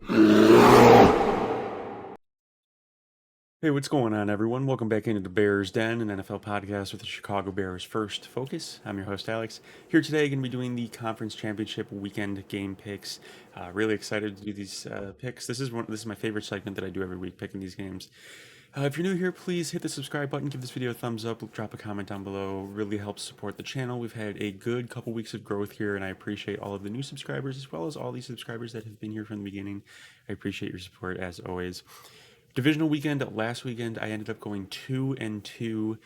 Hey, what's going on, everyone? Welcome back into the Bears Den, an NFL podcast with the Chicago Bears First Focus. I'm your host, Alex. Here today, going to be doing the Conference Championship Weekend game picks. Really excited to do these picks. This is my favorite segment that I do every week, picking these games. If you're new here, please hit the subscribe button, give this video a thumbs up, drop a comment down below. Really helps support the channel. We've had a good couple weeks of growth here, and I appreciate all of the new subscribers as well as all these subscribers that have been here from the beginning. I appreciate your support as always. Divisional weekend last weekend, I ended up going 2-2,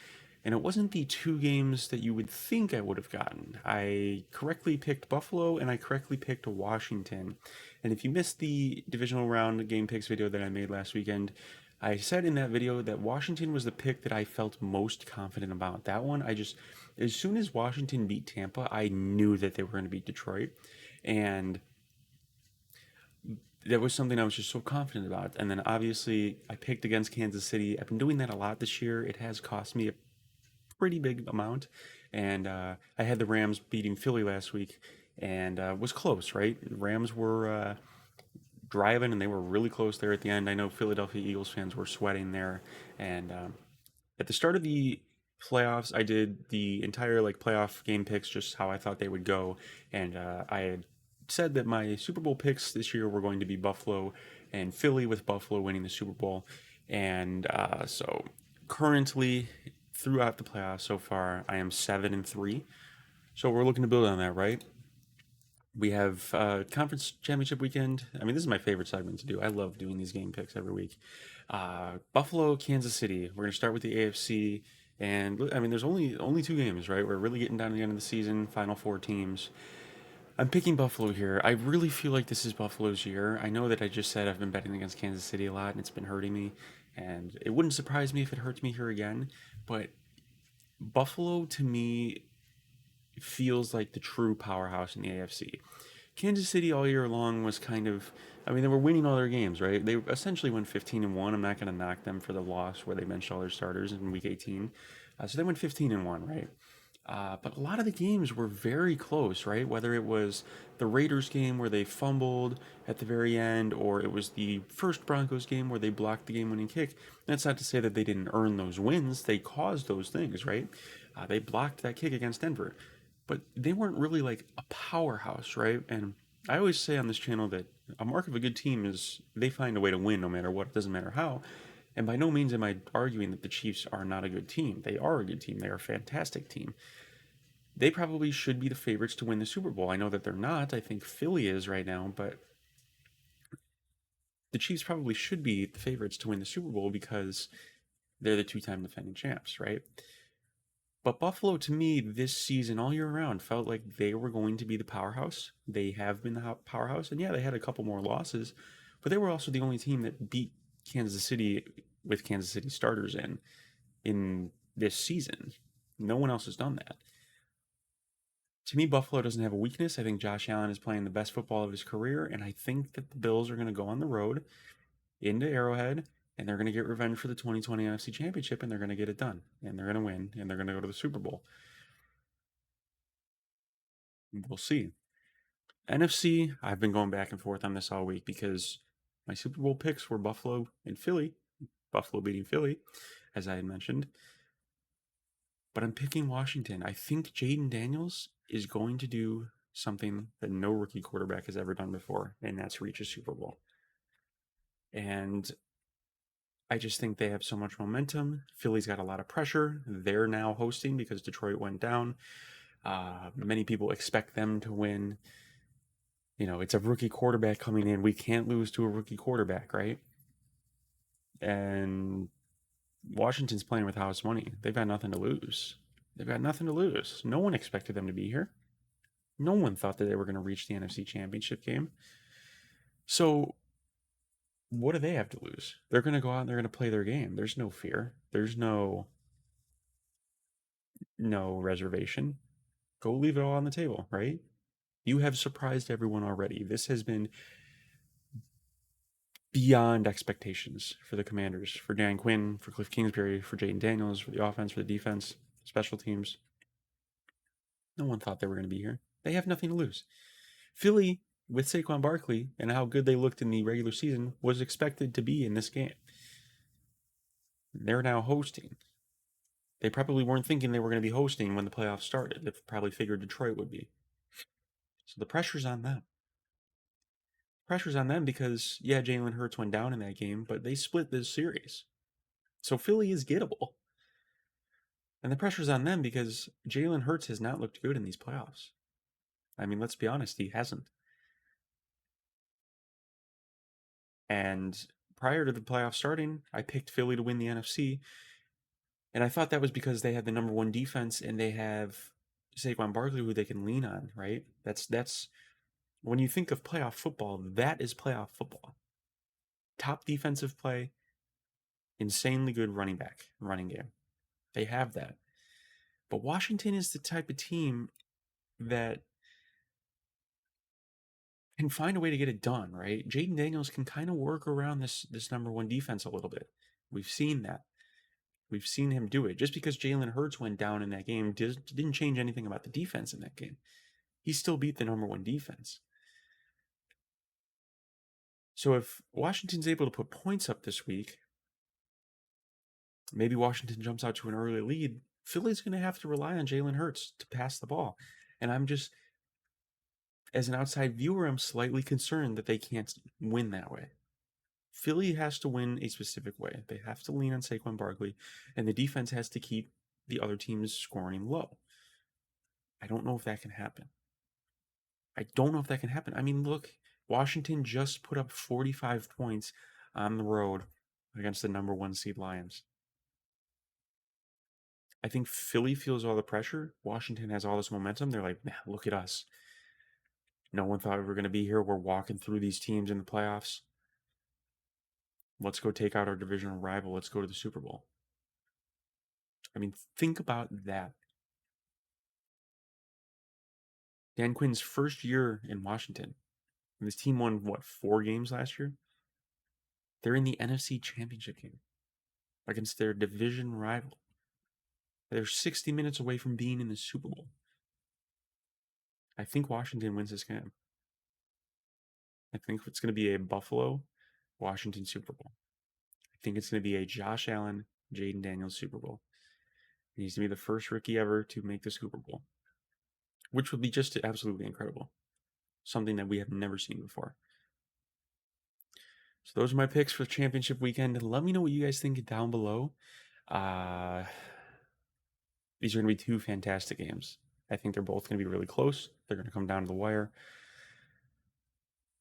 and it wasn't the two games that you would think I would have gotten. I correctly picked Buffalo and I correctly picked Washington. And if you missed the divisional round game picks video that I made last weekend, I said in that video that Washington was the pick that I felt most confident about. That one, as soon as Washington beat Tampa, I knew that they were going to beat Detroit. And that was something I was just so confident about. And then obviously I picked against Kansas City. I've been doing that a lot this year. It has cost me a pretty big amount. And I had the Rams beating Philly last week and was close, right? The Rams were driving and they were really close there at the end. I know Philadelphia Eagles fans were sweating there. And at the start of the playoffs, I did the entire playoff game picks, just how I thought they would go. And I had said that my Super Bowl picks this year were going to be Buffalo and Philly, with Buffalo winning the Super Bowl. And so currently, throughout the playoffs so far, I am 7-3. So we're looking to build on that, right? We have conference championship weekend. I mean, this is my favorite segment to do. I love doing these game picks every week. Buffalo, Kansas City. We're going to start with the AFC. And I mean, there's only two games, right? We're really getting down to the end of the season, final four teams. I'm picking Buffalo here. I really feel like this is Buffalo's year. I know that I just said I've been betting against Kansas City a lot and it's been hurting me. And it wouldn't surprise me if it hurts me here again. But Buffalo, to me, feels like the true powerhouse in the AFC. Kansas City all year long was kind of, I mean, they were winning all their games, right? They essentially went 15-1. I'm not going to knock them for the loss where they benched all their starters in week 18. So they went 15-1, right? But a lot of the games were very close, right? Whether it was the Raiders game where they fumbled at the very end, or it was the first Broncos game where they blocked the game-winning kick. That's not to say that they didn't earn those wins. They caused those things, right? They blocked that kick against Denver. But they weren't really like a powerhouse, right? And I always say on this channel that a mark of a good team is they find a way to win no matter what. It doesn't matter how. And by no means am I arguing that the Chiefs are not a good team. They are a good team. They are a fantastic team. They probably should be the favorites to win the Super Bowl. I know that they're not. I think Philly is right now, but the Chiefs probably should be the favorites to win the Super Bowl because they're the two-time defending champs, right? But Buffalo, to me, this season, all year round, felt like they were going to be the powerhouse. They have been the powerhouse. And yeah, they had a couple more losses, but they were also the only team that beat Kansas City with Kansas City starters in this season. No one else has done that. To me, Buffalo doesn't have a weakness. I think Josh Allen is playing the best football of his career, and I think that the Bills are going to go on the road into Arrowhead, and they're going to get revenge for the 2020 NFC Championship, and they're going to get it done, and they're going to win, and they're going to go to the Super Bowl. We'll see. NFC, I've been going back and forth on this all week because my Super Bowl picks were Buffalo and Philly, Buffalo beating Philly, as I had mentioned. But I'm picking Washington. I think Jaden Daniels is going to do something that no rookie quarterback has ever done before, and that's reach a Super Bowl. And I just think they have so much momentum. Philly's got a lot of pressure. They're now hosting because Detroit went down. Many people expect them to win. You know, it's a rookie quarterback coming in. We can't lose to a rookie quarterback, right? And Washington's playing with house money. They've got nothing to lose. They've got nothing to lose. No one expected them to be here. No one thought that they were going to reach the NFC Championship game. So what do they have to lose? They're going to go out and they're going to play their game. There's no fear. There's no reservation. Go leave it all on the table, right? You have surprised everyone already. This has been beyond expectations for the Commanders, for Dan Quinn, for Cliff Kingsbury, for Jaden Daniels, for the offense, for the defense, special teams. No one thought they were going to be here. They have nothing to lose. Philly with Saquon Barkley and how good they looked in the regular season was expected to be in this game. They're now hosting. They probably weren't thinking they were going to be hosting when the playoffs started. They probably figured Detroit would be. So the pressure's on them. Pressure's on them because, yeah, Jalen Hurts went down in that game, but they split this series. So Philly is gettable. And the pressure's on them because Jalen Hurts has not looked good in these playoffs. I mean, let's be honest, he hasn't. And prior to the playoffs starting, I picked Philly to win the NFC. And I thought that was because they had the number one defense and they have Saquon Barkley who they can lean on, right? That's when you think of playoff football, that is playoff football. Top defensive play, insanely good running game. They have that. But Washington is the type of team that can find a way to get it done, right? Jaden Daniels can kind of work around this number one defense a little bit. We've seen that. We've seen him do it. Just because Jalen Hurts went down in that game didn't change anything about the defense in that game. He still beat the number one defense. So if Washington's able to put points up this week, maybe Washington jumps out to an early lead, Philly's going to have to rely on Jalen Hurts to pass the ball. And I'm just, as an outside viewer, I'm slightly concerned that they can't win that way. Philly has to win a specific way. They have to lean on Saquon Barkley, and the defense has to keep the other team's scoring low. I don't know if that can happen. I mean, look, Washington just put up 45 points on the road against the number one seed Lions. I think Philly feels all the pressure. Washington has all this momentum. They're like, nah, look at us. No one thought we were going to be here. We're walking through these teams in the playoffs. Let's go take out our divisional rival. Let's go to the Super Bowl. I mean, think about that. Dan Quinn's first year in Washington. And this team won, 4 games last year? They're in the NFC Championship game against their division rival. They're 60 minutes away from being in the Super Bowl. I think Washington wins this game. I think it's going to be a Buffalo-Washington Super Bowl. I think it's going to be a Josh Allen, Jaden Daniels Super Bowl. He needs to be the first rookie ever to make the Super Bowl, which would be just absolutely incredible. Something that we have never seen before. So those are my picks for championship weekend. Let me know what you guys think down below. These are going to be 2 fantastic games. I think they're both going to be really close. They're going to come down to the wire.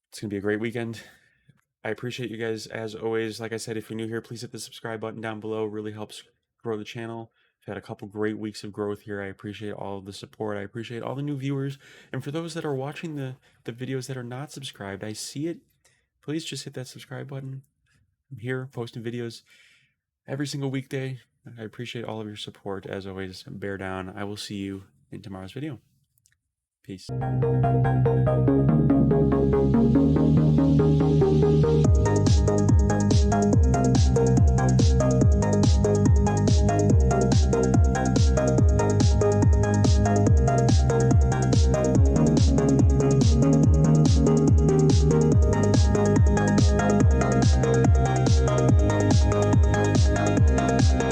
It's going to be a great weekend. I appreciate you guys as always. Like I said, if you're new here, please hit the subscribe button down below. It really helps grow the channel. I've had a couple great weeks of growth here. I appreciate all of the support. I appreciate all the new viewers. And for those that are watching the videos that are not subscribed, I see it. Please just hit that subscribe button. I'm here posting videos every single weekday. I appreciate all of your support. As always, bear down. I will see you in tomorrow's video. Peace.